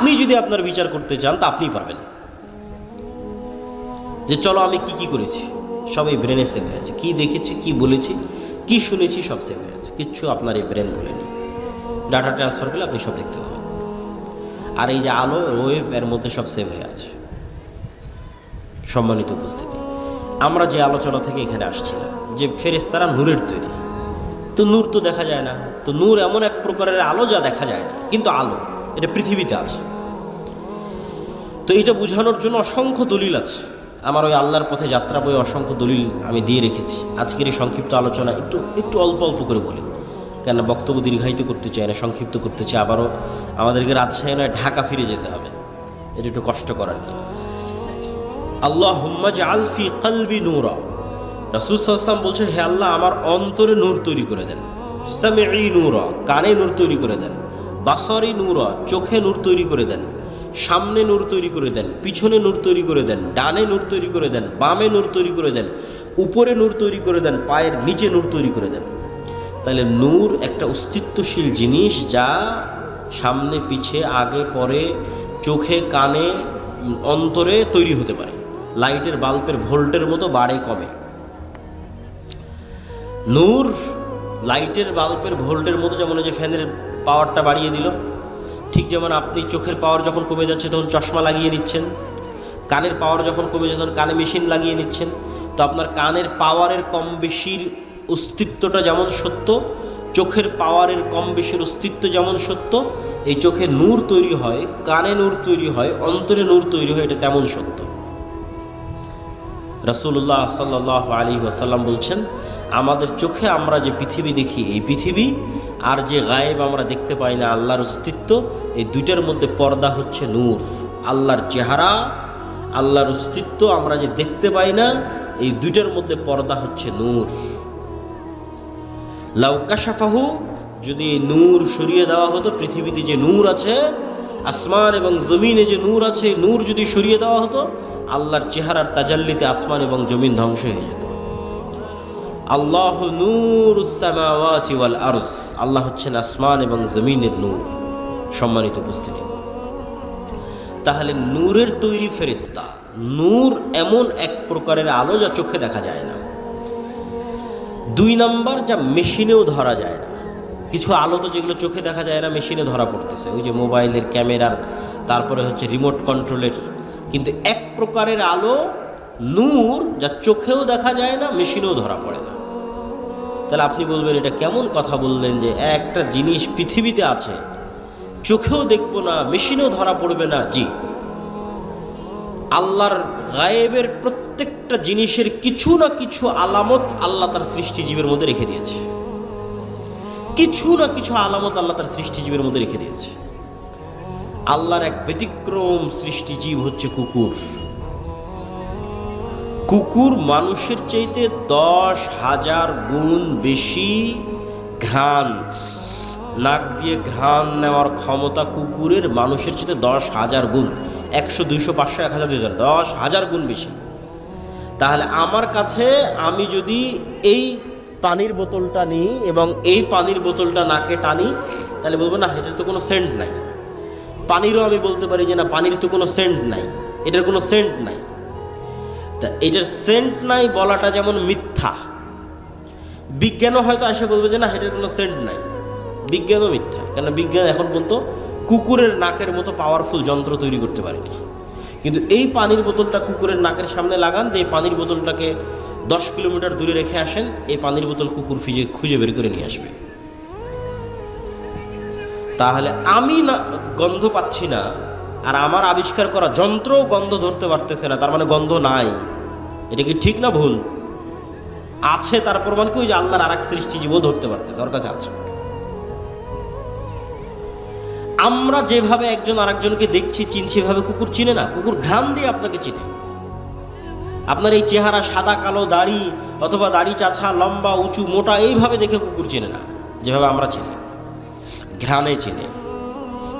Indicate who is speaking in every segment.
Speaker 1: আপনি যদি আপনার বিচার করতে চান তা আপনিই পারবেন। যে চলো আমি কি কি করেছি সব এই ব্রেনে সেভ হয়ে আছে, কি দেখেছি, কি বলেছি, কি শুনেছি, সব সেভ হয়ে আছে। কিচ্ছু আপনার এই ব্রেন বলেনি। ডাটা ট্রান্সফার করলে আপনি সব দেখতে পাবেন। আর এই যে আলো ওয়েভ, এর মধ্যে সব সেভ হয়ে আছে। সম্মানিত উপস্থিতি, আমরা যে আলোচনা থেকে এখানে আসছিলাম যে ফেরেশতারা নূরের তৈরি, তো নূর তো দেখা যায় না। তো নূর এমন এক প্রকারের আলো যা দেখা যায় না, কিন্তু আলো এটা পৃথিবীতে আছে। তো এটা বোঝানোর জন্য অসংখ্য দলিল আছে। আমার ওই আল্লাহর পথে যাত্রা বই অসংখ্য দলিল আমি দিয়ে রেখেছি। আজকের এই সংক্ষিপ্ত আলোচনা একটু অল্প অল্প করে বলি, কেন বক্তব্য দীর্ঘায়িত করতে চাই না, সংক্ষিপ্ত করতে চাই। আবারও আমাদেরকে রাজশাহী নয় ঢাকা ফিরে যেতে হবে, এটা একটু কষ্টকর আর কি। আল্লাহুম্মা জাআল ফি কলবি নূরা, রাসূল সাল্লাল্লাহু আলাইহি ওয়াসাল্লাম বলছে, হে আল্লাহ আমার অন্তরে নূর তৈরি করে দেন। সামিঈ নূরা, কানে নূর তৈরি করে দেন। বাসরি নূরা, চোখে নূর তৈরি করে দেন। সামনে নূর তৈরি করে দেন, পিছনে নূর তৈরি করে দেন, ডানে নূর তৈরি করে দেন, বামে নূর তৈরি করে দেন, উপরে নূর তৈরি করে দেন, পায়ের নিচে নূর তৈরি করে দেন। তাহলে নূর একটা অস্তিত্বশীল জিনিস, যা সামনে পিছে আগে পরে চোখে কানে অন্তরে তৈরি হতে পারে। লাইটের বাল্বের ভোল্টের মতো বাড়ে কমে। নূর লাইটের বাল্বের ভোল্টের মতো, যেমন যে ফ্যানের পাওয়ারটা বাড়িয়ে দিল, ঠিক যেমন আপনি চোখের পাওয়ার যখন কমে যাচ্ছে তখন চশমা লাগিয়ে নিচ্ছেন, কানের পাওয়ার যখন কমে যাচ্ছে তখন কানে মেশিন লাগিয়ে নিচ্ছেন। তো আপনার কানের পাওয়ারের কম বেশির অস্তিত্বটা যেমন সত্য, চোখের পাওয়ারের কম বেশির অস্তিত্ব যেমন সত্য, এই চোখে নূর তৈরি হয়, কানে নূর তৈরি হয়, অন্তরে নূর তৈরি হয়, এটা তেমন সত্য। রাসূলুল্লাহ সাল্লাল্লাহু আলাইহি ওয়াসাল্লাম বলছেন, আমাদের চোখে আমরা যে পৃথিবী দেখি, এই পৃথিবী আর যে গায়েব আমরা দেখতে পাই না আল্লাহর অস্তিত্ব, এই দুইটার মধ্যে পর্দা হচ্ছে নূর। আল্লাহর চেহারা, আল্লাহর অস্তিত্ব আমরা যে দেখতে পাই না, এই দুইটার মধ্যে পর্দা হচ্ছে নূর। লাউ কাশাফাহু, যদি এই নূর সরিয়ে দেওয়া হতো, পৃথিবীতে যে নূর আছে, আসমান এবং জমিনে যে নূর আছে, নূর যদি সরিয়ে দেওয়া হতো, আল্লাহর চেহারার তাজাল্লিতে আসমান এবং জমিন ধ্বংস হয়ে যেত। আল্লাহু নূরুস সামাওয়াতি ওয়াল আরজ, আল্লাহ হচ্ছেন আসমান এবং জমিনের নূর। সম্মানিত উপস্থিতি, তাহলে নূরের তৈরি ফেরেশতা। নূর এমন এক প্রকারের আলো যা চোখে দেখা যায় না। 2 নাম্বার, যা মেশিনেও ধরা যায় না। কিছু আলো তো যেগুলো চোখে দেখা যায় না, মেশিনে ধরা পড়তেছে, ওই যে মোবাইলের ক্যামেরার, তারপরে হচ্ছে রিমোট কন্ট্রোলের। কিন্তু এক প্রকারের আলো নূর, যা চোখেও দেখা যায় না, মেশিনেও ধরা পড়ে না। তাহলে আপনি বলবেন, এটা কেমন কথা বললেন যে একটা জিনিস পৃথিবীতে আছে, চোখেও দেখবো না, মেশিনেও ধরা পড়বে না? জি, আল্লাহর গায়েবের প্রত্যেকটা জিনিসের কিছু না কিছু আলামত আল্লাহ তার সৃষ্টিজীবের মধ্যে রেখে দিয়েছে। কিছু না কিছু আলামত আল্লাহ তার সৃষ্টিজীবের মধ্যে রেখে দিয়েছে। আল্লাহর এক ব্যতিক্রম সৃষ্টিজীব হচ্ছে কুকুর। কুকুর মানুষের চাইতে 10,000 গুণ বেশি ঘ্রাণ, নাক দিয়ে ঘ্রাণ নেওয়ার ক্ষমতা কুকুরের মানুষের চাইতে 10,000 গুণ। 100, 200, 500, 1000, 2000, 10,000 গুণ বেশি। তাহলে আমার কাছে, আমি যদি এই পানির বোতলটা নিই এবং এই পানির বোতলটা নাকে টানি, তাহলে বলবো না এটার তো কোনো সেন্ট নাই। পানিরও আমি বলতে পারি যে না, পানির তো কোনো সেন্ট নাই, এটার কোনো সেন্ট নাই। তা এটার সেন্ট নাই বলাটা যেমন মিথ্যা, বিজ্ঞানও হয়তো এসে বলবে যে না এটার কোনো সেন্ট নাই। বিজ্ঞানও মিথ্যা, কেন বিজ্ঞান এখন পর্যন্ত কুকুরের নাকের মতো পাওয়ারফুল যন্ত্র তৈরি করতে পারেনি। কিন্তু এই পানির বোতলটা কুকুরের নাকের সামনে লাগান, এই পানির বোতলটাকে 10 কিলোমিটার দূরে রেখে আসেন, এই পানির বোতল কুকুর খুঁজে বের করে নিয়ে আসবে। তাহলে আমি না গন্ধ পাচ্ছি না, আর আমার আবিষ্কার করা যন্ত্রও গন্ধ ধরতে পারতেছে না, তার মানে গন্ধ নাই। এটা কি ঠিক না ভুল? আছে, তার প্রমাণ কি? ওই যে আল্লাহর আরেক সৃষ্টিজীবও ধরতে পারতেছে, ওর কাছে আছে। আমরা যেভাবে একজন আরেকজনকে দেখছি, চিনছি, এভাবে কুকুর চিনে না। কুকুর ঘ্রাণ দিয়ে আপনাকে চিনে। আপনার এই চেহারা, সাদা কালো দাড়ি, অথবা দাড়ি চাছা, লম্বা উঁচু মোটা, এইভাবে দেখে কুকুর চিনে না যেভাবে আমরা চিনি। ঘ্রাণে চিনে,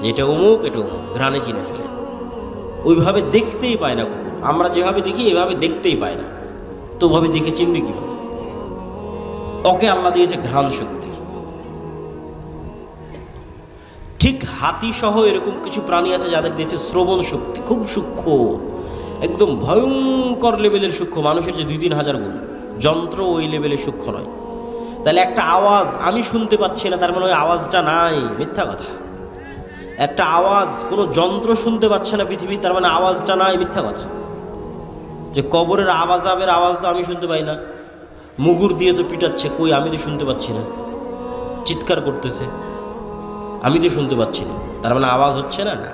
Speaker 1: এটা অমুক, এটা অমুক, ঘ্রাণে চিনে ফেলে। ওইভাবে দেখতেই পায় না কুকুর। আমরা যেভাবে দেখি এভাবে দেখতেই পায় না, তো ওভাবে দেখে চিনবে কিভাবে? ওকে আল্লাহ দিয়েছে ঘ্রাণ শক্তি। ঠিক হাতি সহ এরকম কিছু প্রাণী আছে যাদের দিয়েছে শ্রবণ শক্তি খুব সূক্ষ্ম, একদম ভয়ঙ্কর লেভেলের সূক্ষ্ম, মানুষের যে 2-3 হাজার গুণ। যন্ত্র ওই লেভেলে সূক্ষ্ম নয়। তাহলে একটা আওয়াজ আমি শুনতে পাচ্ছি না, তার মানে ওই আওয়াজটা নাই, মিথ্যা কথা। একটা আওয়াজ কোনো যন্ত্র শুনতে পাচ্ছে না পৃথিবী, তার মানে আওয়াজটা নাই, মিথ্যা কথা। যে কবরের আওয়াজের আওয়াজ তো আমি শুনতে পাই না, মুগুর দিয়ে তো পিটাচ্ছে, কই আমি তো শুনতে পাচ্ছি না, চিৎকার করতেছে, আমি তো শুনতে পাচ্ছি না, তার মানে আওয়াজ হচ্ছে না। না,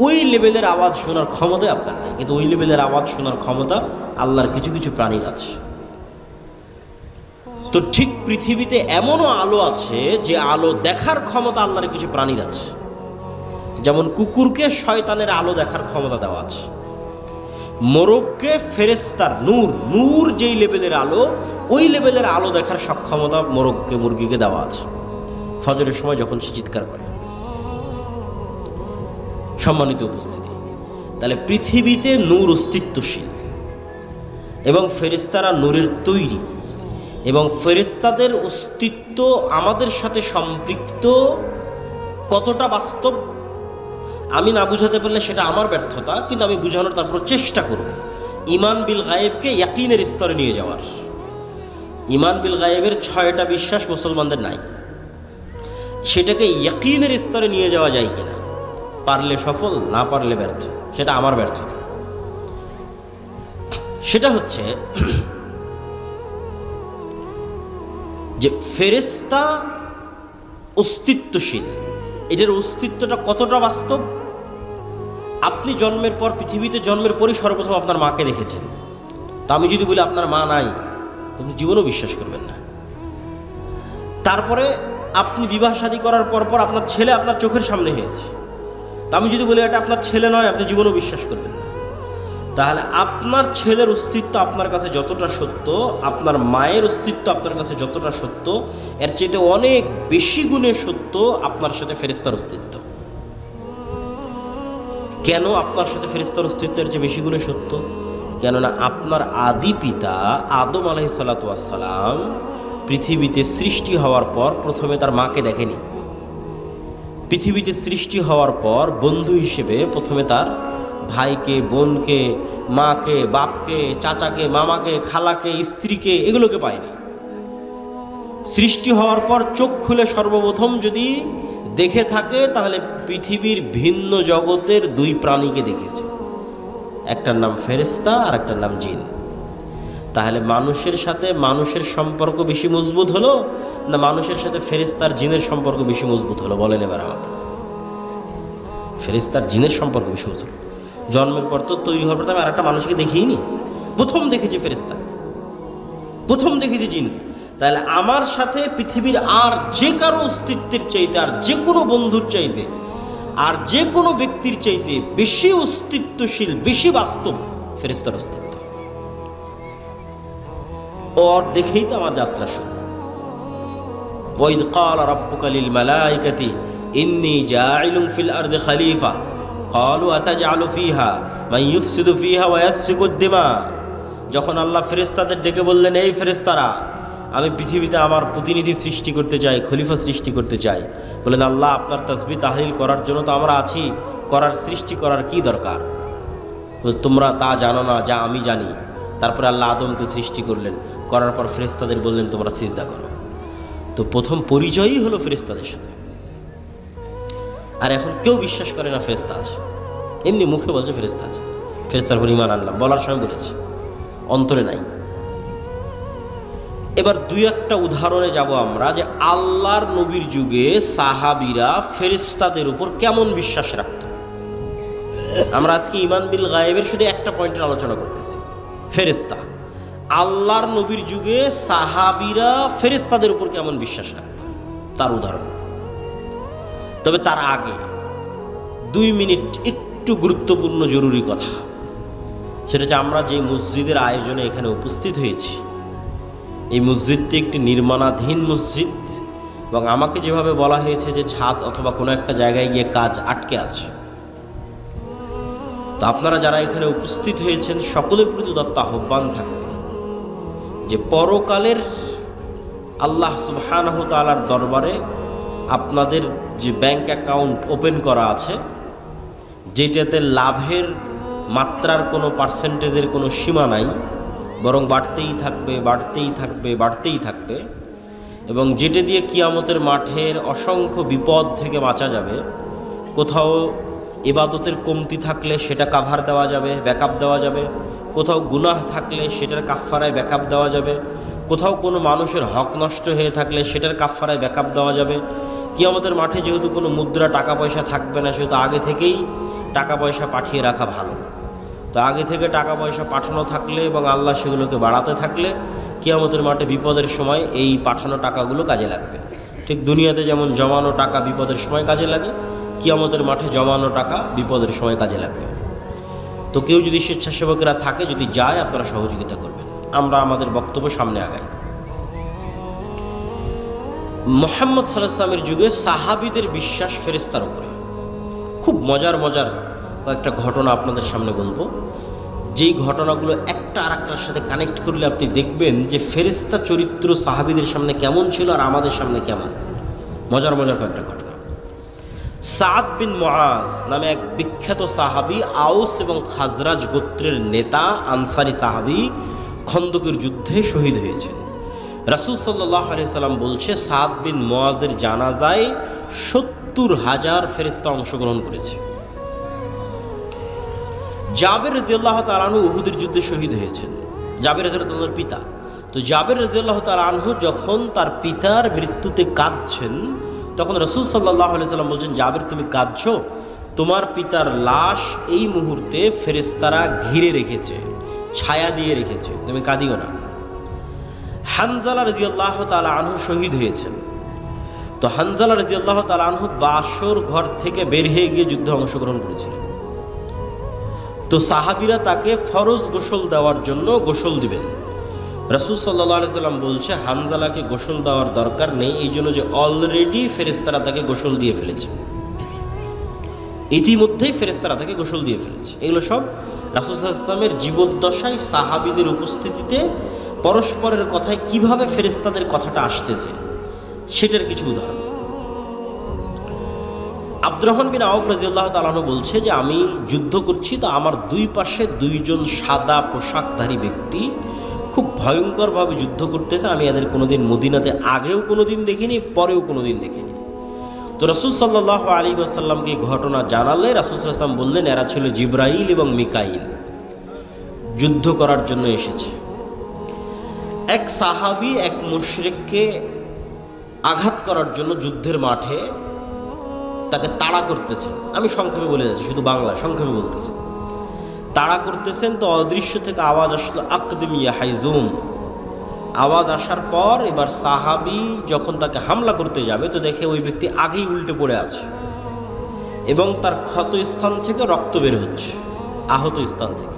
Speaker 1: ওই লেভেলের আওয়াজ শোনার ক্ষমতা আপনার নাই, কিন্তু ওই লেভেলের আওয়াজ শোনার ক্ষমতা আল্লাহর কিছু কিছু প্রাণীর আছে। তো ঠিক পৃথিবীতে এমনও আলো আছে যে আলো দেখার ক্ষমতা আল্লাহর কিছু প্রাণীর আছে। যেমন কুকুরকে শয়তানের আলো দেখার ক্ষমতা দেওয়া আছে, মোরগকে ফেরেশতার নূর যেই লেভেলের আলো, ওই লেভেলের আলো দেখার সক্ষমতা মোরগকে, মুরগিকে দেওয়া আছে ফজরের সময় যখন সে চিৎকার করে। সম্মানিত উপস্থিতি, তাহলে পৃথিবীতে নূর অস্তিত্বশীল এবং ফেরেশতারা নূরের তৈরি, এবং ফেরেশতাদের অস্তিত্ব আমাদের সাথে সম্পৃক্ত কতটা বাস্তব আমি না বুঝাতে পারলে সেটা আমার ব্যর্থতা, কিন্তু আমি বুঝানোর তারপর চেষ্টা করব। ঈমান বিল গায়েবকে ইয়াকিনের স্তরে নিয়ে যাওয়ার। ঈমান বিল গায়েবের 6টা বিশ্বাস মুসলমানদের নাই, সেটাকে ইয়াকিনের স্তরে নিয়ে যাওয়া যায় কিনা, পারলে সফল, না পারলে ব্যর্থ, সেটা আমার ব্যর্থতা। সেটা হচ্ছে যে ফেরেশতা অস্তিত্বশীল, এটার অস্তিত্বটা কতটা বাস্তব। আপনি জন্মের পর, পৃথিবীতে জন্মের পরই সর্বপ্রথম আপনার মাকে দেখেছেন। তা আমি যদি বলি আপনার মা নাই, আপনি জীবনও বিশ্বাস করবেন না। তারপরে আপনি বিবাহ শাদী করার পর আপনার ছেলে আপনার চোখের সামনে হয়েছে, তা আমি যদি বলি এটা আপনার ছেলে নয়, আপনি জীবনও বিশ্বাস করবেন না। তাহলে আপনার ছেলের অস্তিত্ব আপনার কাছে যতটা সত্য, আপনার মায়ের অস্তিত্ব আপনার কাছে যতটা সত্য, এর চাইতে অনেক বেশি গুণে সত্য আপনার সাথে ফেরেশতার অস্তিত্ব। কেন আপনার সাথে ফেরেশতার অস্তিত্ব এর চেয়ে বেশি গুণে সত্য? কেননা আপনার আদি পিতা আদম আলাইহিস সালাতু ওয়াস সালাম পৃথিবীতে সৃষ্টি হওয়ার পর প্রথমে তার মাকে দেখেনি। পৃথিবীতে সৃষ্টি হওয়ার পর বন্ধু হিসেবে প্রথমে তার ভাইকে, বোনকে, মাকে, বাপকে, চাচাকে, মামাকে, খালাকে, স্ত্রীকে, এগুলোকে পায়নি। সৃষ্টি হওয়ার পর চোখ খুলে সর্বপ্রথম যদি দেখে থাকে তাহলে পৃথিবীর ভিন্ন জগতের 2 প্রাণীকে দেখেছে, একটার নাম ফেরেশতা আর একটার নাম জিন। তাহলে মানুষের সাথে মানুষের সম্পর্ক বেশি মজবুত হলো না মানুষের সাথে ফেরেশতার জিনের সম্পর্ক বেশি মজবুত হলো? বলেন এবার আমাকে। ফেরেশতার জিনের সম্পর্ক বেশি মজবুত। জন্মের পর তো তৈরি হওয়ার পর আমি আর একটা মানুষকে দেখিনি, প্রথম দেখেছি ফেরেশতাকে, প্রথম দেখেছি জিনকে। তাহলে আমার সাথে পৃথিবীর আর যে কারো অস্তিত্বের চাইতে, আর যে কোনো বন্ধুর চাইতে, আর যে কোনো ব্যক্তির চাইতে বেশি অস্তিত্বশীল, বেশি বাস্তব ফেরেশতার অস্তিত্ব। ওর দেখেই তো আমার যাত্রা শুরু। ওয়াইদ ক্বালা রাব্বুকা লিল মালাইকাতি ইন্নী জাইলুন ফিল আরদি খলিফা ক্বালু আতাজআলু ফিহা মান ইউফসিদু ফিহা ওয়া ইয়াসফিকুদ দিমা। যখন আল্লাহ ফেরেশতাদের ডেকে বললেন, এই ফেরেশতারা, আমি পৃথিবীতে আমার প্রতিনিধি সৃষ্টি করতে চাই, খলিফা সৃষ্টি করতে চাই। বললেন, আল্লাহ আপনার তাসবিহ তাহলিল করার জন্য তো আমরা আছি, করার সৃষ্টি করার কি দরকার? তোমরা তা জানো না যা আমি জানি। তারপরে আল্লাহ আদমকে সৃষ্টি করলেন, করার পর ফেরেশতাদের বললেন তোমরা সিজদা করো। তো প্রথম পরিচয়ই হলো ফেরেশতাদের সাথে। আর এখন কেউ বিশ্বাস করে না ফেরেশতা আছে, এমনি মুখে বলছে ফেরেশতা আছে, ফেরেশতার উপর ঈমান আনলাম, বলার সময় বলেছে, অন্তরে নাই। এবার 2-1টা উদাহরণে যাব আমরা, যে আল্লাহর নবীর যুগে সাহাবীরা ফেরেশতাদের উপর কেমন বিশ্বাস রাখত। আমরা আজকে ঈমান বিল গায়েবের শুধু একটা পয়েন্টের আলোচনা করতেছি, ফেরেশতা। আল্লাহর নবীর যুগে সাহাবীরা ফেরেশতাদের উপর কেমন বিশ্বাস রাখত তার উদাহরণ। তবে তার আগে 2 মিনিট একটু গুরুত্বপূর্ণ জরুরি কথা, সেটা হচ্ছে আমরা যে মসজিদের আয়োজনে এখানে উপস্থিত হয়েছি, এই মসজিদটি একটি নির্মাণাধীন মসজিদ, এবং আমাকে যেভাবে বলা হয়েছে যে ছাদ অথবা কোনো একটা জায়গায় গিয়ে কাজ আটকে আছে। তো আপনারা যারা এখানে উপস্থিত হয়েছেন সকলের প্রতি দত্ত আহ্বান থাকবে যে পরকালের আল্লাহ সুবহানাহু তাআলার দরবারে আপনাদের যে ব্যাংক অ্যাকাউন্ট ওপেন করা আছে, যেটাতে লাভের মাত্রার কোনো পার্সেন্টেজের কোনো সীমা নাই, বরং বাড়তেই থাকবে বাড়তেই থাকবে বাড়তেই থাকবে, এবং যেটা দিয়ে কিয়ামতের মাঠের অসংখ্য বিপদ থেকে বাঁচা যাবে। কোথাও ইবাদতের কমতি থাকলে সেটা কাভার দেওয়া যাবে, ব্যাকআপ দেওয়া যাবে। কোথাও গুনাহ থাকলে সেটার কাফফারায় ব্যাকআপ দেওয়া যাবে। কোথাও কোনো মানুষের হক নষ্ট হয়ে থাকলে সেটার কাফফারায় ব্যাকআপ দেওয়া যাবে। কিয়ামতের মাঠে যেহেতু কোনো মুদ্রা টাকা পয়সা থাকবে না, সেহেতু আগে থেকেই টাকা পয়সা পাঠিয়ে রাখা ভালো। তো আগে থেকে টাকা পয়সা পাঠানো থাকলে এবং আল্লাহ সেগুলোকে বাড়াতে থাকলে কিয়ামতের মাঠে বিপদের সময় এই পাঠানো টাকাগুলো কাজে লাগবে। ঠিক দুনিয়াতে যেমন জমানো টাকা বিপদের সময় কাজে লাগে, কিয়ামতের মাঠে জমানো টাকা বিপদের সময় কাজে লাগবে। তো কেউ যদি স্বেচ্ছাসেবকেরা থাকে, যদি যায়, আপনারা সহযোগিতা করবেন। আমরা আমাদের বক্তব্য সামনে আগাই। মুহাম্মদ সাল্লাল্লাহু আলাইহি ওয়াসাল্লামের যুগে সাহাবীদের বিশ্বাস ফেরেশতার উপরে। খুব মজার মজার কয়েকটা ঘটনা আপনাদের সামনে বলবো, যেই ঘটনাগুলো একটা আর একটার সাথে কানেক্ট করলে আপনি দেখবেন যে ফেরেশতা চরিত্র সাহাবীদের সামনে কেমন ছিল আর আমাদের সামনে কেমন। মজার মজার কয়েকটা ঘটনা। সাদ বিন মুআজ নামে এক বিখ্যাত সাহাবী, আউস এবং খাজরাজ গোত্রের নেতা, আনসারি সাহাবী, খন্দকের যুদ্ধে শহীদ হয়েছেন। রাসূল সাল্লাল্লাহু আলাইহি সাল্লাম বলছে, সাদ বিন মুআজের জানাজায় ৭০,০০০ ফেরেশতা অংশগ্রহণ করেছে। জাবের রাদিয়াল্লাহু তাআলা আনহু উহুদের যুদ্ধে শহীদ হয়েছেন। জাবের রাদিয়াল্লাহু তাআলার পিতা। তো জাবের রাদিয়াল্লাহু তাআলা আনহু যখন তার পিতার মৃত্যুতে কাঁদছেন, তখন রাসূল সাল্লাল্লাহু আলাইহি সাল্লাম বলছেন, জাবের তুমি কাঁদছো? তোমার পিতার লাশ এই মুহূর্তে ফেরেশতারা ঘিরে রেখেছে, ছায়া দিয়ে রেখেছে, তুমি কাঁদিও না। হানজালা রাদিয়াল্লাহু তাআলা আনহু শহীদ হয়েছেন। তো হানজালা রাদিয়াল্লাহু তাআলা আনহু বাসর ঘর থেকে বের হয়ে গিয়ে যুদ্ধে অংশগ্রহণ করেছিলেন। তো সাহাবীরা তাকে ফরজ গোসল দেওয়ার জন্য গোসল দিবেন। রাসূল সাল্লাল্লাহু আলাইহি সাল্লাম বলছে, হানজালাকে গোসল দেওয়ার দরকার নেই, এই জন্য যে অলরেডি ফেরেশতারা তাকে গোসল দিয়ে ফেলেছে, ইতিমধ্যেই ফেরেশতারা তাকে গোসল দিয়ে ফেলেছে। এগুলো সব রাসূল সাল্লাল্লাহু আলাইহি ওয়াসাল্লামের জীবদ্দশায় সাহাবীদের উপস্থিতিতে পরস্পরের কথায় কিভাবে ফেরেশতাদের কথাটা আসতেছে সেটার কিছু উদাহরণ। আব্দুর রহমান বিন আউফ রাদিয়াল্লাহু তাআলা আনহু বলছে যে আমি যুদ্ধ করছি, তো আমার দুই পাশে দুইজন সাদা পোশাকধারী ব্যক্তি খুব ভয়ঙ্করভাবে যুদ্ধ করতেছে। আমি এদের কোনোদিন মদিনাতে আগেও কোনোদিন দেখিনি, পরেও কোনোদিন দেখিনি। তো রাসূল সাল্লাল্লাহু আলাইহি ওয়াসাল্লামকে এই ঘটনা জানালে রাসূল সাল্লাল্লাহু আলাইহি ওয়াসাল্লাম বললেন, এরা ছিল জিবরাইল এবং মিকাইল, যুদ্ধ করার জন্য এসেছে। এক সাহাবী এক মুশরিককে আঘাত করার জন্য যুদ্ধের মাঠে তাকে তাড়া করতেছেন। আমি সংক্ষেপে বলে যাচ্ছি, শুধু বাংলা সংক্ষেপে বলতেছি। তাড়া করতেছেন, তো অদৃশ্য থেকে আওয়াজ আসলো, আকদিম ইয়া হাইজুম। আওয়াজ আসার পর এবার সাহাবী যখন তাকে হামলা করতে যাবে, তো দেখে ওই ব্যক্তি আগেই উল্টে পড়ে আছে এবং তার ক্ষত স্থান থেকে রক্ত বের হচ্ছে, আহত স্থান থেকে।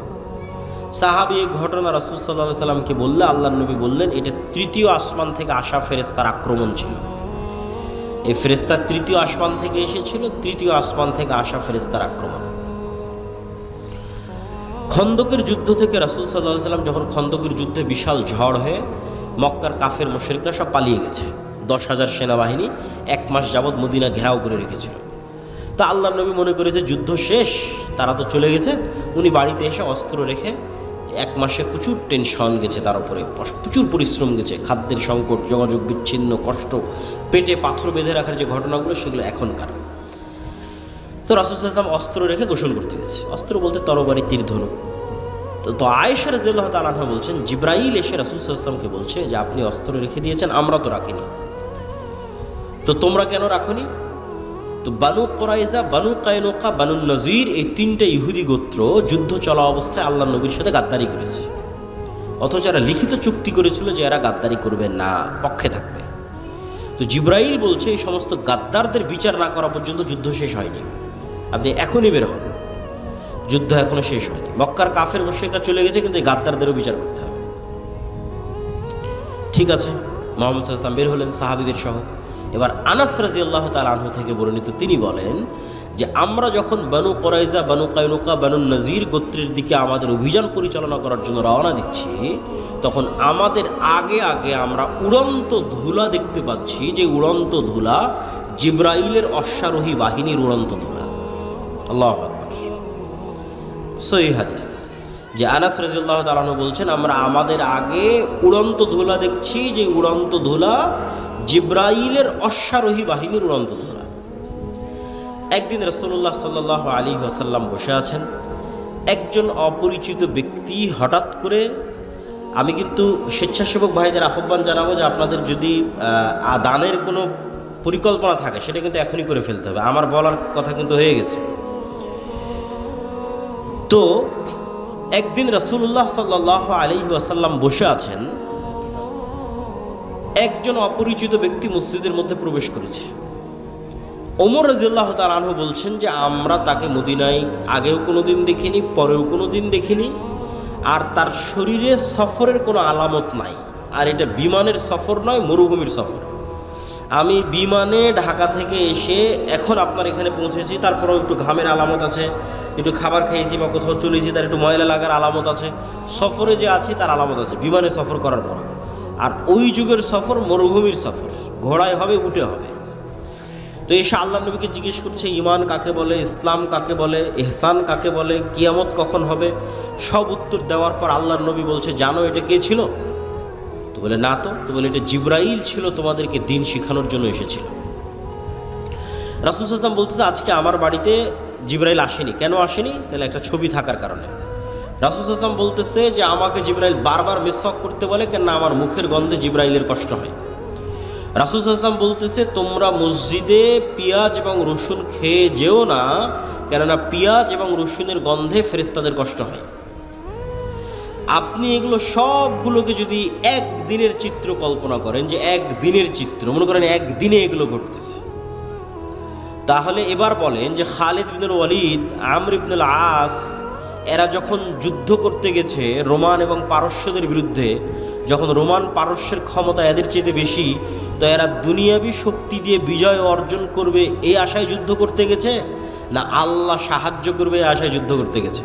Speaker 1: সাহাবী এই ঘটনা রাসূল সাল্লাল্লাহু আলাইহি সাল্লামকে বললে আল্লাহর নবী বললেন, এটা তৃতীয় আসমান থেকে আসা ফেরেশতার আক্রমণ ছিল। এই ফেরেশতা তৃতীয় আসমান থেকে এসেছিল, তৃতীয় আসমান থেকে আসা ফেরেশতার আক্রমণ। খন্দকের যুদ্ধ থেকে রাসূল সাল্লাল্লাহু আলাইহি সাল্লাম যখন খন্দকের যুদ্ধে বিশাল ঝড় হয়ে মক্কার কাফের মুশরিকরা সব পালিয়ে গেছে, 10,000 সেনাবাহিনী 1 মাস যাবৎ মদিনা ঘেরাও করে রেখেছিল। তা আল্লাহর নবী মনে করেছে যুদ্ধ শেষ, তারা তো চলে গেছে। উনি বাড়িতে এসে অস্ত্র রেখে 1 মাসে প্রচুর টেনশন গেছে, তার উপরে প্রচুর পরিশ্রম গেছে, খাদ্যের সংকট, যোগাযোগ বিচ্ছিন্ন, কষ্ট, পেটে পাথর বেঁধে রাখার যে ঘটনাগুলো সেগুলো এখনকার। তো রাসূল সাল্লাল্লাহু আলাইহি ওয়াসাল্লাম অস্ত্র রেখে গোসল করতে গেছে। অস্ত্র বলতে তরবারি, তীর, ধনুক। তো আয়েশা রাদিয়াল্লাহু তাআলা আনহা বলছেন, জিবরাইল এসে রাসূল সাল্লাল্লাহু আলাইহি ওয়াসাল্লামকে বলছে যে আপনি অস্ত্র রেখে দিয়েছেন, আমরা তো রাখিনি, তো তোমরা কেন রাখনি? তো বানু কুরাইজা, বানু কায়নুকা, বানু নযীর, এই 3টে ইহুদি গোত্র যুদ্ধ চলা অবস্থায় আল্লাহর নবীর সাথে গাদ্দারি করেছে। অথচ এরা লিখিত চুক্তি করেছিল যে এরা গাদ্দারি করবে না, পক্ষে থাকবে। তো জিবরাইল বলছে এই সমস্ত গাদ্দারদের বিচার না করা পর্যন্ত যুদ্ধ শেষ হয়নি, আপনি এখনই বের হন, যুদ্ধ এখনো শেষ হয়নি। মক্কার কাফের মুশরিকরা চলে গেছে, কিন্তু এই গাদ্দারদেরও বিচার করতে হবে। ঠিক আছে, মুহাম্মদ সাল্লাল্লাহু আলাইহি ওয়াসাল্লাম বের হলেন সাহাবীদের সহ। এবার আনাস রাদিয়াল্লাহু তাআলা আনহু থেকে বর্ণিত, তিনি বলেন যে আমরা যখন বানু কুরাইজা, বানু কায়নুকা, বানু নযীর গোত্রের দিকে আমাদের অভিযান পরিচালনা করার জন্য রওনা দিচ্ছি, তখন আমাদের আগে আগে আমরা উড়ন্ত ধুলা দেখতে পাচ্ছি, যে উড়ন্ত ধুলা জিব্রাইলের অশ্বারোহী বাহিনীর উড়ন্ত ধুলা। আল্লাহু আকবার। সহিহ হাদিস যে আনাস রাদিয়াল্লাহু তাআলা আনহু বলছেন, আমরা আমাদের আগে উড়ন্ত ধুলা দেখছি, যে উড়ন্ত ধুলা জিব্রাইলের অশ্বারোহী বাহিনীর উড়ন্ত ধুলা। একদিন রাসূলুল্লাহ সাল্লাল্লাহু আলাইহি ওয়াসাল্লাম বসে আছেন, একজন অপরিচিত ব্যক্তি হঠাৎ করে, আমি কিন্তু স্বেচ্ছাসেবক ভাইদের আহ্বান জানাবো যে আপনাদের যদি দানের কোনো পরিকল্পনা থাকে সেটা কিন্তু এখনই করে ফেলতে হবে, আমার বলার কথা কিন্তু হয়ে গেছে। তো একদিন রাসূলুল্লাহ সাল্লাল্লাহু আলাইহি ওয়াসাল্লাম বসে আছেন, একজন অপরিচিত ব্যক্তি মসজিদের মধ্যে প্রবেশ করেছে। ওমর রাদিয়াল্লাহু তাআলা আনহু বলছেন যে আমরা তাকে মদিনায় আগেও কোনোদিন দেখিনি, পরেও কোনোদিন দেখিনি, আর তার শরীরে সফরের কোনো আলামত নাই। আর এটা বিমানের সফর নয়, মরুভূমির সফর। আমি বিমানে ঢাকা থেকে এসে এখন আপনার এখানে পৌঁছেছি, তারপরেও একটু ঘামের আলামত আছে, একটু খাবার খেয়েছি বা কোথাও চলেছি তার একটু ময়লা লাগার আলামত আছে, সফরে যে আছি তার আলামত আছে বিমানে সফর করার পর। আর ওই যুগের সফর মরুভূমির সফর, ঘোড়ায় হবে, উটে হবে। তো এসে আল্লাহ নবীকে জিজ্ঞেস করছে ঈমান কাকে বলে, ইসলাম কাকে বলে, ইহসান কাকে বলে, কিয়ামত কখন হবে। সব উত্তর দেওয়ার পর আল্লাহর নবী বলছে, জানো এটা কে ছিল? তো বলে না। তো বলে এটা জিব্রাইল ছিল, তোমাদেরকে দিন শেখানোর জন্য এসেছিল। রাসূল সাল্লাল্লাহু আলাইহি ওয়াসাল্লাম বলতেছে, আজকে আমার বাড়িতে জিব্রাইল আসেনি। কেন আসেনি? তাহলে একটা ছবি থাকার কারণে। রাসূল সাল্লাল্লাহু আলাইহি ওয়াসাল্লাম বলতেছে যে আমাকে জিব্রাইল বারবার মিসওয়াক করতে বলে, কেননা আমার মুখের গন্ধে জিব্রাইলের কষ্ট হয়। রাসূল সাল্লাল্লাহু আলাইহি ওয়াসাল্লাম বলতেছে, তোমরা মসজিদে পেঁয়াজ এবং রসুন খেয়ে যেও না, কেননা পেঁয়াজ এবং রসুনের গন্ধে ফেরেশতাদের কষ্ট হয়। আপনি এগুলো সবগুলোকে যদি একদিনের চিত্র কল্পনা করেন, যে একদিনের চিত্র মনে করেন একদিনে এগুলো ঘটতেছে, তাহলে এবার বলেন যে খালিদ ইবনুল ওয়ালিদ, আমর ইবনুল আস এরা যখন যুদ্ধ করতে গেছে রোমান এবং পারস্যদের বিরুদ্ধে, যখন রোমান পারস্যের ক্ষমতা এদের চেয়ে বেশি, তো এরা দুনিয়াবী শক্তি দিয়ে বিজয় অর্জন করবে এই আশায় যুদ্ধ করতে গেছে, না আল্লাহ সাহায্য করবে এই আশায় যুদ্ধ করতে গেছে?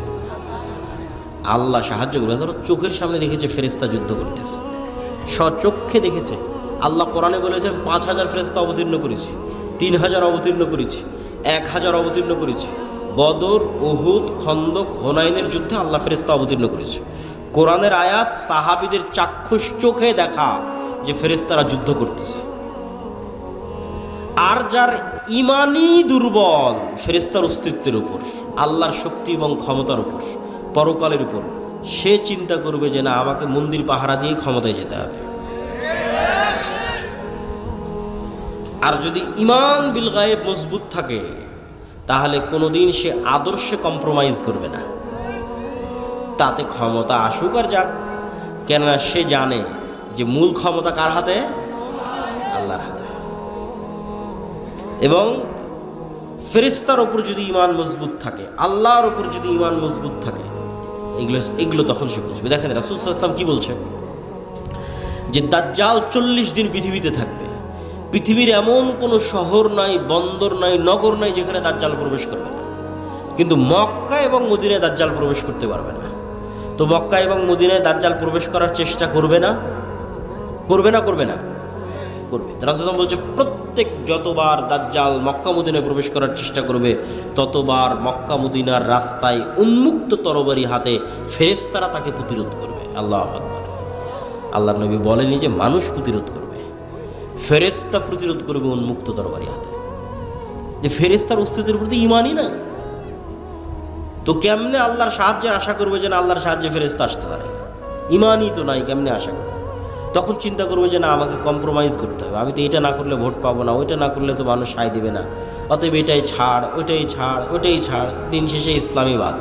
Speaker 1: আল্লাহ সাহায্য করবে। ধরো চোখের সামনে দেখেছে ফেরেশতা যুদ্ধ করতেছে, স্বচক্ষে দেখেছে। আল্লাহ কোরআনে বলেছেন 5000 ফেরেশতা অবতীর্ণ করেছি, 3000 অবতীর্ণ করেছি, 1000 অবতীর্ণ করেছি। বদর, উহুদ, খন্দক, হুনাইনের যুদ্ধে আল্লাহ ফেরেশতা অবতীর্ণ করেছে। কোরআনের আয়াত সাহাবীদের চাক্ষুষ চোখে দেখা যে ফেরেশতারা যুদ্ধ করতেছে। আর যার ইমানই দুর্বল ফেরেশতার অস্তিত্বের উপর, আল্লাহর শক্তি এবং ক্ষমতার উপর, পরকালের উপর, সে চিন্তা করবে যে না আমাকে মন্দির পাহারা দিয়ে ক্ষমতায় যেতে হবে। আর যদি ঈমান বিল গায়েব মজবুত থাকে তাহলে কোনোদিন সে আদর্শে কম্প্রোমাইজ করবে না, তাতে ক্ষমতা আসুক আর যাক, কেননা সে জানে যে মূল ক্ষমতা কার হাতে? আল্লাহর হাতে। এবং ফেরেশতার উপর যদি ঈমান মজবুত থাকে, আল্লাহর উপর যদি ঈমান মজবুত থাকে, এগুলো তখন সে বুঝবে। দেখেন রাসূল সাল্লাল্লাহু আলাইহি ওয়াসাল্লাম কি বলছে, যে দাজ্জাল 40 দিন পৃথিবীতে থাকবে। পৃথিবীর এমন কোনো শহর নাই, বন্দর নাই, নগর নাই যেখানে দাজ্জাল প্রবেশ করবে না। কিন্তু মক্কা এবং মদিনায় দাজ্জাল প্রবেশ করতে পারবে না। তো মক্কা এবং মদিনায় দাজ্জাল প্রবেশ করার চেষ্টা করবে না? করবে। রাসূল বলছে প্রত্যেক যতবার দাজ্জাল মক্কা মদিনায় প্রবেশ করার চেষ্টা করবে, ততবার মক্কা মদিনার রাস্তায় উন্মুক্ত তরবারি হাতে ফেরেশতারা তাকে প্রতিরোধ করবে। আল্লাহু আকবার। আল্লাহর নবী বলেনি যে মানুষ প্রতিরোধ করবে, ফেরেশতা প্রতিরোধ করবে উন্মুক্ত তরবারি হাতে। যে ফেরেশতার অস্তিত্বের প্রতি ঈমানই নাই, তো কেমনে আল্লাহর সাহায্যের আশা করবে যে না আল্লাহর সাহায্যে ফেরেশতা আসতে পারে? ঈমানই তো নাই, কেমনে আশা করবে? তখন চিন্তা করবে যে না আমাকে কম্প্রোমাইজ করতে হবে, আমি তো এটা না করলে ভোট পাবো না, ওইটা না করলে তো মানুষ সায় দিবে না, অতএব এটাই ছাড়, ওইটাই ছাড়। দিন শেষে ইসলামীবাদ,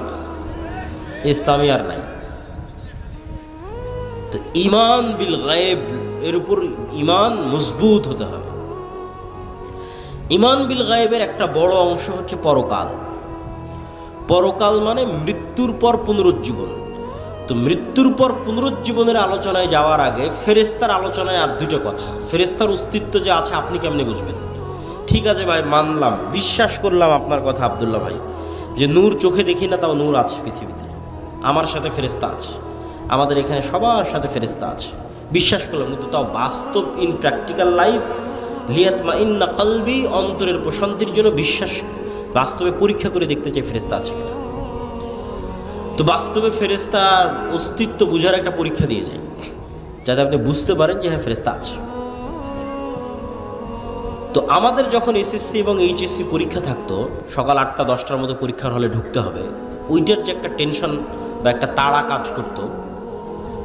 Speaker 1: ইসলামী আর নাই। তো ঈমান বিল গায়েব, এর উপর ঈমান মজবুত হতে হবে। ঈমান বিল গায়েবের একটা বড় অংশ হচ্ছে পরকাল। পরকাল মানে মৃত্যুর পর পুনরুজ্জীবন। তো মৃত্যুর পর পুনরুজ্জীবনের আলোচনায় যাওয়ার আগে ফেরেশতার আলোচনায় আর দুটো কথা। ফেরেশতার অস্তিত্ব যে আছে আপনি কেমনে বুঝবেন? ঠিক আছে ভাই, মানলাম, বিশ্বাস করলাম আপনার কথা আব্দুল্লাহ ভাই, যে নূর চোখে দেখি না, তাও নূর আছে পৃথিবীতে, আমার সাথে ফেরেশতা আছে, আমাদের এখানে সবার সাথে ফেরেশতা আছে, বিশ্বাস করলাম। কিন্তু তাও বাস্তব ইন প্র্যাকটিক্যাল লাইফ লিয়াতমাইন্না কলবি, অন্তরের প্রশান্তির জন্য বিশ্বাস বাস্তবে পরীক্ষা করে দেখতে চাই ফেরেশতা আছে কিনা। তো বাস্তবে ফেরেশতার অস্তিত্ব বোঝার একটা পরীক্ষা দিয়ে যায়, যাতে আপনি বুঝতে পারেন যে হ্যাঁ ফেরেশতা আছে। তো আমাদের যখন এসএসসি এবং এইচএসসি পরীক্ষা থাকতো, সকাল 8টা 10টার মধ্যে পরীক্ষার হলে ঢুকতে হবে, ওইটার যে একটা টেনশন বা একটা তাড়া কাজ করতো,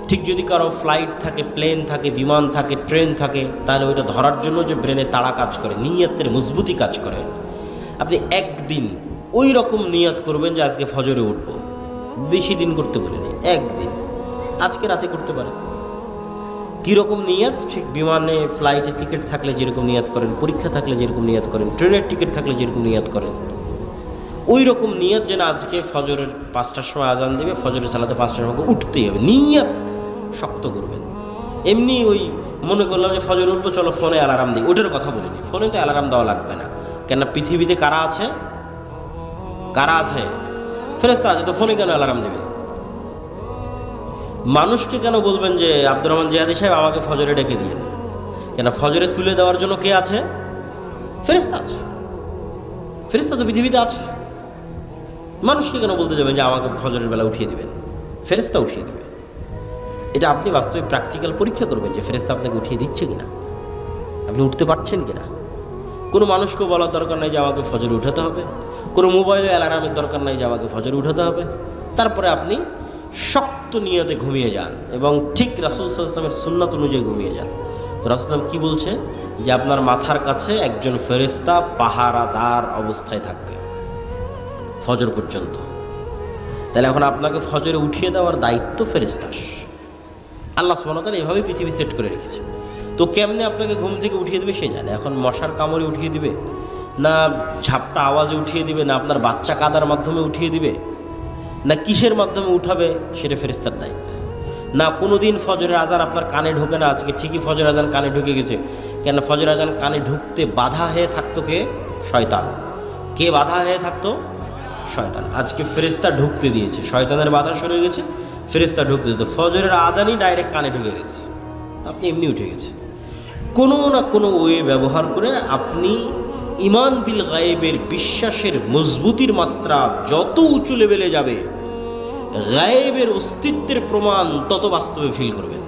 Speaker 1: ঠিক যদি কারো ফ্লাইট থাকে, প্লেন থাকে, বিমান থাকে, ট্রেন থাকে, তাহলে ওইটা ধরার জন্য যে ব্রেনে তাড়া কাজ করে, নিয়তের মজবুতি কাজ করে, আপনি একদিন ওই রকম নিয়ত করবেন যে আজকে ফজরে উঠবো। বেশি দিন করতে বলিনি, একদিন, আজকে রাতে করতে পারেন। কীরকম নিয়ত? ঠিক বিমানে ফ্লাইটের টিকিট থাকলে যেরকম নিয়ত করেন, পরীক্ষা থাকলে যেরকম নিয়ত করেন, ট্রেনের টিকিট থাকলে যেরকম নিয়ত করেন, ওই রকম নিয়ত যেন আজকে ফজরের 5টার সময় আজান দেবে, ফজরের সালাতে 5টার সময় উঠতেই হবে, নিয়ত শক্ত করবেন। এমনি ওই মনে করলাম যে ফজর উঠবো, চলো ফোনে অ্যালার্ম দিই, ওটার কথা বলিনি। ফোনে তো অ্যালার্ম দেওয়া লাগবে না, কেন পৃথিবীতে কারা আছে? কারা আছে? ফেরেশতা আছে, তো ফোনে কেন অ্যালার্ম দেবেন? মানুষকে কেন বলবেন যে আব্দুর রহমান জিহাদি সাহেব আমাকে ফজরে ডেকে দিলেন? কেন ফজরে তুলে দেওয়ার জন্য কে আছে? ফেরেশতা আছে। ফেরেশতা তো পৃথিবীতে আছে। মানুষকে কেন বলতে যাবেন যে আমাকে ফজরের বেলা উঠিয়ে দিবেন? ফেরেশতা উঠিয়ে দিবে। এটা আপনি বাস্তবে প্র্যাকটিক্যাল পরীক্ষা করবেন যে ফেরেশতা আপনাকে উঠিয়ে দিচ্ছে কিনা, আপনি উঠতে পারছেন কিনা। কোনো মানুষকেও বলার দরকার নাই যে আমাকে ফজরে উঠাতে হবে, কোনো মোবাইলে অ্যালার্মের দরকার নাই যে আমাকে ফজরে উঠাতে হবে। তারপরে আপনি শক্ত নিয়তে ঘুমিয়ে যান এবং ঠিক রাসূল সাল্লাল্লাহু আলাইহি ওয়াসাল্লামের সুন্নাত অনুযায়ী ঘুমিয়ে যান। তো রাসূল সাল্লাল্লাহু আলাইহি ওয়াসাল্লাম কি বলছে? যে আপনার মাথার কাছে একজন ফেরেশতা পাহারাদার অবস্থায় থাকবে ফজর পর্যন্ত। তাহলে এখন আপনাকে ফজরে উঠিয়ে দেওয়ার দায়িত্ব ফেরেশতার। আল্লাহ সুবহানাহু ওয়া তাআলা এভাবেই পৃথিবী সেট করে রেখেছে। তো কেমনে আপনাকে ঘুম থেকে উঠিয়ে দেবে সে জানে। এখন মশার কামড়ে উঠিয়ে দিবে, না ঝাপটা আওয়াজে উঠিয়ে দিবে, না আপনার বাচ্চা কাদার মাধ্যমে উঠিয়ে দিবে, না কিসের মাধ্যমে উঠাবে, সেটা ফেরেশতার দায়িত্ব। না কোনো দিন ফজরের আজান আপনার কানে ঢোকে না, আজকে ঠিকই ফজর আজান কানে ঢুকে গেছে। কেন ফজর আজান কানে ঢুকতে বাধা হয়ে থাকতো কে? শয়তান। কে বাধা হয়ে থাকতো? শয়তান। আজকে ফেরেশতা ঢুকতে দিয়েছে, শয়তানের বাধা সরে গেছে, ফেরেশতা ঢুকতে দিত, ফজরের আজানই ডাইরেক্ট কানে ঢুকে গেছে, আপনি এমনি উঠে গেছে। কোনো না কোনো ওয়ে ব্যবহার করে আপনি ঈমান বিল গায়েবের বিশ্বাসের মজবুতির মাত্রা যত উঁচু লেভেলে যাবে, গায়েবের অস্তিত্বের প্রমাণ তত বাস্তবে ফিল করবেন।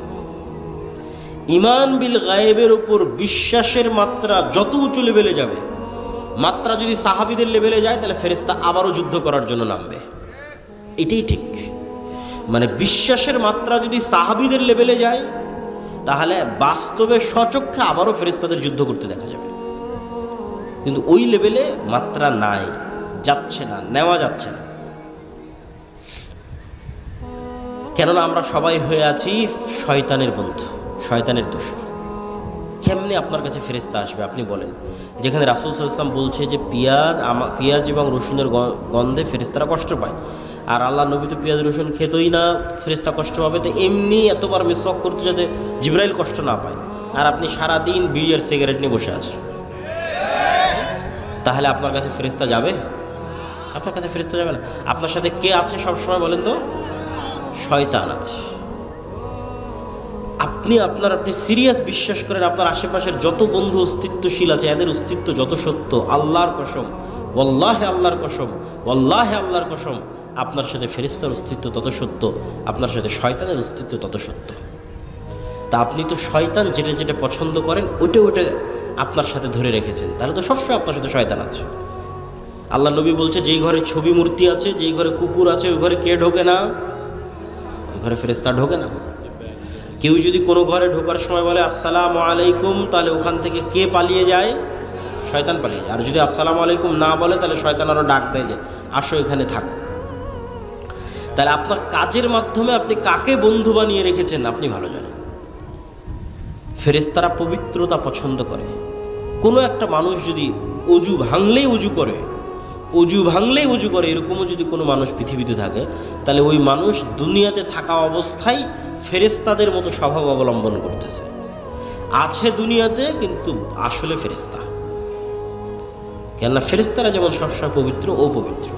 Speaker 1: ঈমান বিল গায়েবের উপর বিশ্বাসের মাত্রা যত উঁচু লেভেলে যাবে, মাত্রা যদি সাহাবীদের লেভেলে যায়, তাহলে ফেরেশতা আবারও যুদ্ধ করার জন্য নামবে। এটাই ঠিক। মানে বিশ্বাসের মাত্রা যদি সাহাবীদের লেভেলে যায়, তাহলে বাস্তবে সচক্ষে আবারও ফেরেশতাদের যুদ্ধ করতে দেখা যাবে। কিন্তু ওই লেভেলে মাত্রা নাই, যাচ্ছে না, নেওয়া যাচ্ছে না। কেননা আমরা সবাই হয়ে আছি শয়তানের বন্ধু, শয়তানের দোসর। কেমনে আপনার কাছে ফেরেশতা আসবে আপনি বলেন? যেখানে রাসূল সাল্লাল্লাহু আলাইহি ওয়াসাল্লাম বলছে যে পেঁয়াজ এবং রসুনের গন্ধে ফেরেশতারা কষ্ট পায়, আর আল্লাহ নবী তো পেঁয়াজ রসুন খেতই না, ফেরেশতা কষ্ট পাবে। তো এমনি এতবার মিসওয়াক করতে যাতে জিবরাইল কষ্ট না পায়, আর আপনি সারাদিন বিড়ি আর সিগারেট নিয়ে বসে আছেন, তাহলে আপনার কাছে ফেরেশতা যাবে? আপনার কাছে ফেরেশতা যাবে না। আপনার সাথে কে আছে সবসময় বলেন তো? শয়তান আছে। আপনি সিরিয়াস বিশ্বাস করেন আপনার আশেপাশের যত বন্ধু অস্তিত্বশীল আছে, এদের অস্তিত্ব যত সত্য, আল্লাহর কসম, ওয়াল্লাহি আল্লাহর কসম, ওয়াল্লাহি আল্লাহর কসম, আপনার সাথে ফেরেশতার অস্তিত্ব তত সত্য, আপনার সাথে শয়তানের অস্তিত্ব তত সত্য। তা আপনি তো শয়তান যেটা যেটা পছন্দ করেন ওইটা আপনার সাথে ধরে রেখেছেন, তাহলে তো সবসময় আপনার সাথে শয়তান আছে। আল্লাহ নবী বলছে, যেই ঘরে ছবি মূর্তি আছে, যেই ঘরে কুকুর আছে, ওই ঘরে কে ঢোকে না? ওই ঘরে ফেরেশতা ঢোকে না। কেউ যদি কোনো ঘরে ঢোকার সময় বলে আসসালামু আলাইকুম, তাহলে ওখান থেকে কে পালিয়ে যায়? শয়তান পালিয়ে যায়। আর যদি আসসালামু আলাইকুম না বলে, তাহলে শয়তান আরও ডাক দেয় যে আসো এখানে থাকো। তাহলে আপনার কাজের মাধ্যমে আপনি কাকে বন্ধু বানিয়ে রেখেছেন আপনি ভালো জানেন। ফেরেশতারা পবিত্রতা পছন্দ করে। কোনো একটা মানুষ যদি অজু ভাঙলেই অজু করে এরকমও যদি কোনো মানুষ পৃথিবীতে থাকে, তাহলে ওই মানুষ দুনিয়াতে থাকা অবস্থায় ফেরেশতাদের মতো স্বভাব অবলম্বন করতেছে, আছে দুনিয়াতে কিন্তু আসলে ফেরেশতা। কেননা ফেরেশতারা যেমন সবসময় পবিত্র ও পবিত্র।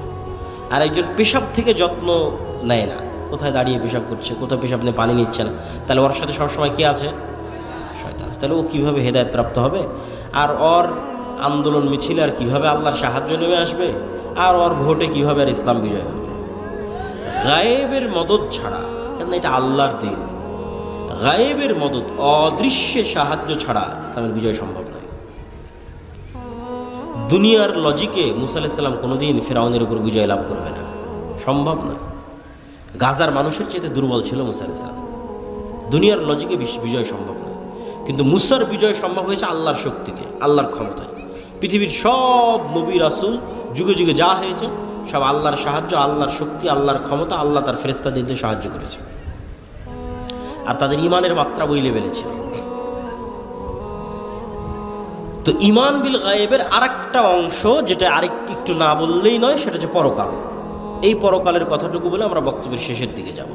Speaker 1: আর একজন পেশাব থেকে যত্ন নেয় না, কোথায় দাঁড়িয়ে পেশাব করছে, কোথায় পেশাব নিয়ে পানি নিচ্ছে না, তাহলে ওর সাথে সবসময় কে আছে? শয়তান। তাহলে ও কীভাবে হেদায়েত প্রাপ্ত হবে? আর ওর আন্দোলন মিছিলে আর কীভাবে আল্লাহর সাহায্য নেমে আসবে, আর ওর ভোটে কীভাবে আর ইসলাম বিজয় হবে। গায়েবের মদত ছাড়া, কেন এটা আল্লাহর দিন, গায়েবের মদত, অদৃশ্যের সাহায্য ছাড়া ইসলামের বিজয় সম্ভব নয়। দুনিয়ার লজিকে মুসা আলাইহিস সালাম কোনোদিন ফিরআউনের উপর বিজয় লাভ করবে না, সম্ভব নয়। গাজার মানুষের চেয়ে দুর্বল ছিল মুসা আলাইহিস সালাম, দুনিয়ার লজিকে বিজয় সম্ভব নয়। কিন্তু মুসার বিজয় সম্ভব হয়েছে আল্লাহর শক্তিতে, আল্লাহর ক্ষমতায়। পৃথিবীর সব নবী রাসূল যুগে যুগে যা হয়েছে সব আল্লাহর সাহায্য, আল্লাহর শক্তি, আল্লাহর ক্ষমতা, আল্লাহ তার ফেরেশতাদের দিয়ে সাহায্য করেছে। আর তাদের ইমানের মাত্রা ওই লেভেলে ছিল। তো ইমান বিল গায়েবের আরেকটা অংশ, যেটা একটু না বললেই নয়, সেটা হচ্ছে পরকাল। এই পরকালের কথাটুকু বলে আমরা বক্তব্যের শেষের দিকে যাব।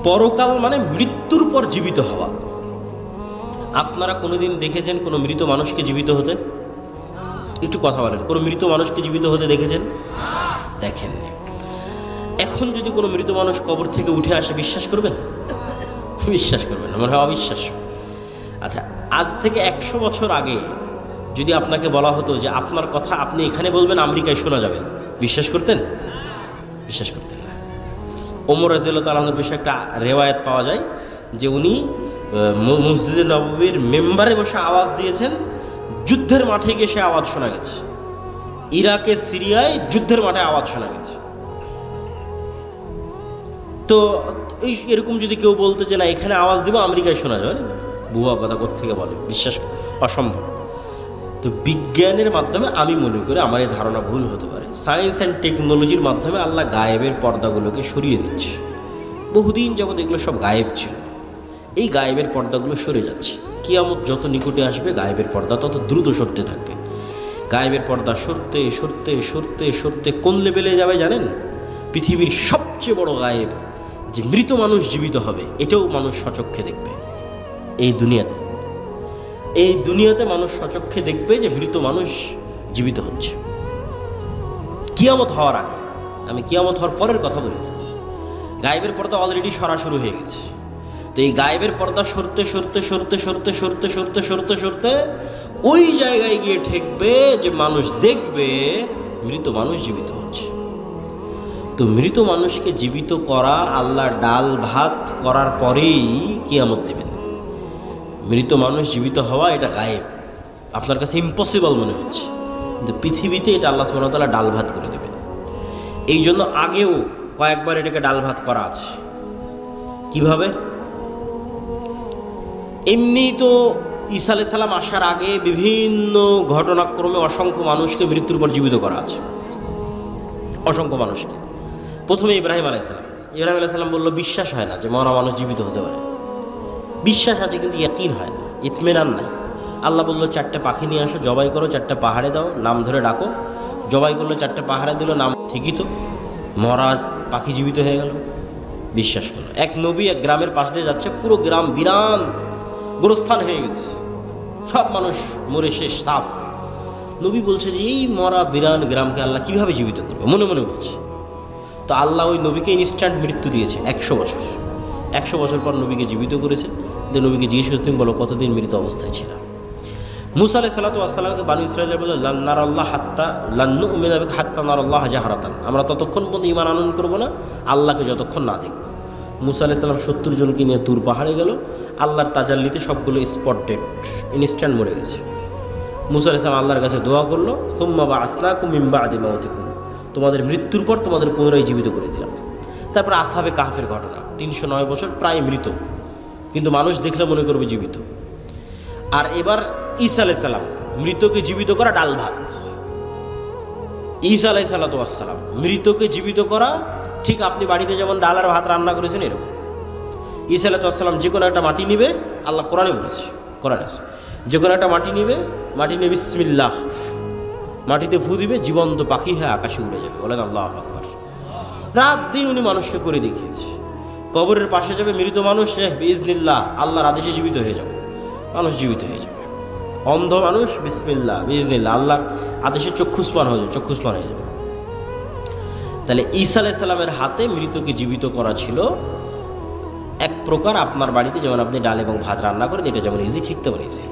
Speaker 1: পরকাল মানে মৃত্যুর পর জীবিত হওয়া। আপনারা কোনোদিন দেখেছেন কোনো মৃত মানুষকে জীবিত হতে? একটু কথা বলেন, কোনো মৃত মানুষকে জীবিত হতে দেখেছেন? দেখেননি। এখন যদি কোনো মৃত মানুষ কবর থেকে উঠে আসে, বিশ্বাস করবেন? বিশ্বাস করবেন না, মনে হয় অবিশ্বাস্য। আচ্ছা, আজ থেকে 100 বছর আগে যদি আপনাকে বলা হতো যে আপনার কথা আপনি এখানে বলবেন, আমেরিকায় শোনা যাবে, বিশ্বাস করতেন? বিশ্বাস করতেন না। ওমর রাদিয়াল্লাহু তাআলা আনহুর বিষয়ে একটা রেওয়ায়াত পাওয়া যায় যে উনি মসজিদে নববীর মেম্বারে বসে আওয়াজ দিয়েছেন, যুদ্ধের মাঠে গিয়ে সে আওয়াজ শোনা গেছে। ইরাকে, সিরিয়ায় যুদ্ধের মাঠে আওয়াজ শোনা গেছে। তো এরকম যদি কেউ বলতো যে না এখানে আওয়াজ দিব, আমেরিকায় শোনা যাবে, ভুয়া কথা কোত্থেকে বলে, বিশ্বাস অসম্ভব। তো বিজ্ঞানের মাধ্যমে আমি মনে করি আমার এই ধারণা ভুল হতে পারে। সায়েন্স অ্যান্ড টেকনোলজির মাধ্যমে আল্লাহ গায়েবের পর্দাগুলোকে সরিয়ে দিচ্ছে। বহুদিন যাবৎ এগুলো সব গায়েব ছিল, এই গায়েবের পর্দাগুলো সরে যাচ্ছে। কিয়ামত যত নিকটে আসবে গায়েবের পর্দা তত দ্রুত সরতে থাকবে। গায়েবের পর্দা সরতে সরতে সরতে সরতে কোন লেভেলে যাবে জানেন? পৃথিবীর সবচেয়ে বড় গায়েব, যে মৃত মানুষ জীবিত হবে, এটাও মানুষ সচক্ষে দেখবে। এই দুনিয়াতে মানুষ সচক্ষে দেখবে যে মৃত মানুষ জীবিত হচ্ছে। কিয়ামত হওয়ার আগে, আমি কিয়ামত হওয়ার পরের কথা বলি না। গায়েবের পর্দা অলরেডি সরা শুরু হয়ে গেছে। তো এই গায়েবের পর্দা সরতে সরতে সরতে সরতে সরতে সরতে সরতে সরতে ওই জায়গায় গিয়ে ঠেকবে যে মানুষ দেখবে মৃত মানুষ জীবিত হচ্ছে। তো মৃত মানুষকে জীবিত করা, আল্লাহ ডাল ভাত করার পরেই কিয়ামত দেবেন। মৃত মানুষ জীবিত হওয়া এটা গায়েব, আপনার কাছে ইম্পসিবল মনে হচ্ছে, কিন্তু পৃথিবীতে এটা আল্লাহ সুবহানাহু ওয়া তাআলা ডাল ভাত করে দেবেন। এই জন্য আগেও কয়েকবার এটাকে ডাল ভাত করা আছে। কিভাবে? এমনি তো ঈসা আলাইহিস সালাম আসার আগে বিভিন্ন ঘটনাক্রমে অসংখ্য মানুষকে মৃত্যুর পর জীবিত করা আছে, অসংখ্য মানুষকে। প্রথমে ইব্রাহিম আলাইহিস সালাম বলল বিশ্বাস হয় না যে মরা মানুষ জীবিত হতে পারে। বিশ্বাস আছে কিন্তু ইয়াকিন হয় না, ইতমিনান নাই। আল্লাহ বলল 4টে পাখি নিয়ে আসো, জবাই করো, 4টে পাহাড়ে দাও, নাম ধরে ডাকো। জবাই করলো, 4টে পাহাড়ে দিল, নাম ঠিকই তো, মরা পাখি জীবিত হয়ে গেল। বিশ্বাস করলো। এক নবী এক গ্রামের পাশ দিয়ে যাচ্ছে, পুরো গ্রাম বিরান গোরস্থান হয়ে গেছে, সব মানুষ মরে শেষ, সাফ। নবী বলছে যে এই মরা বিরান গ্রামকে আল্লাহ কিভাবে জীবিত করবে, মনে মনে বলছে। তো আল্লাহ ওই নবীকে ইনস্ট্যান্ট মৃত্যু দিয়েছে 100 বছর। 100 বছর পর নবীকে জীবিত করেছে। যে নবীকে জিজ্ঞেস করছে তুমি বলো কতদিন মৃত অবস্থায় ছিল। মুসা আলাইহিস সালাতু ওয়াস সালামকে বানু ইসরাঈলের বলে লান নুমিনা বিকা হাত্তা নারাল্লাহ জাহরাতান, আমরা ততক্ষণ পর্যন্ত ঈমান আনয়ন করব না আল্লাহকে যতক্ষণ না দেখব। মুসা আলাইহিস সালাম 70 জনকে নিয়ে তুর পাহাড়ে গেল, আল্লাহর তাজাল্লিতে সবগুলো স্পট ডেড, ইনস্ট্যান্ট মরে গেছে। মুসা আলাইহিস সালাম আল্লাহর কাছে দোয়া করলো, সুম্মা বা'আসনাকুম মিন বা'দি মাউতিকুম, তোমাদের মৃত্যুর পর তোমাদের পুনরায় জীবিত করে দিলাম। তারপর আসহাবে কাহফের ঘটনা, 309 বছর প্রায় মৃত, কিন্তু মানুষ দেখলে মনে করবে জীবিত। আর এবার ঈসা আলাইহিস সালাম, মৃতকে জীবিত করা ডাল ভাত। ঈসা আলাইহিস সালাম মৃতকে জীবিত করা, ঠিক আপনি বাড়িতে যেমন ডাল আর ভাত রান্না করেছেন এরকম। ঈসা আলাইহিস সালাম যে কোনো একটা মাটি নিবে, আল্লাহ কোরআনে বলেছে, কোরআন আছে, যে কোনো একটা মাটি নিবে, মাটি নিয়ে বিসমিল্লাহ, মাটিতে ফু দিবে, জীবন্ত পাখি হয়ে আকাশে উড়ে যাবে। বলেন আল্লাহু আকবার। রাত দিন উনি মানুষকে করে দেখিয়েছে। কবরের পাশে যাবে মৃত মানুষ, বিইজনিল্লাহ, আল্লাহর আদেশে জীবিত হয়ে যাবে, মানুষ জীবিত হয়ে যাবে। অন্ধ মানুষ, বিসমিল্লাহ বিইজনিল্লাহ, আল্লাহর আদেশে চক্ষুষ্মান হয়ে যাবে, চক্ষুষ্মান হয়ে যাবে। তাহলে ঈসা আলাইহিস সালামের হাতে মৃতকে জীবিত করা ছিল এক প্রকার আপনার বাড়িতে যেমন আপনি ডাল এবং ভাত রান্না করেন, এটা যেমন ইজি ঠিক তেমন ইজি।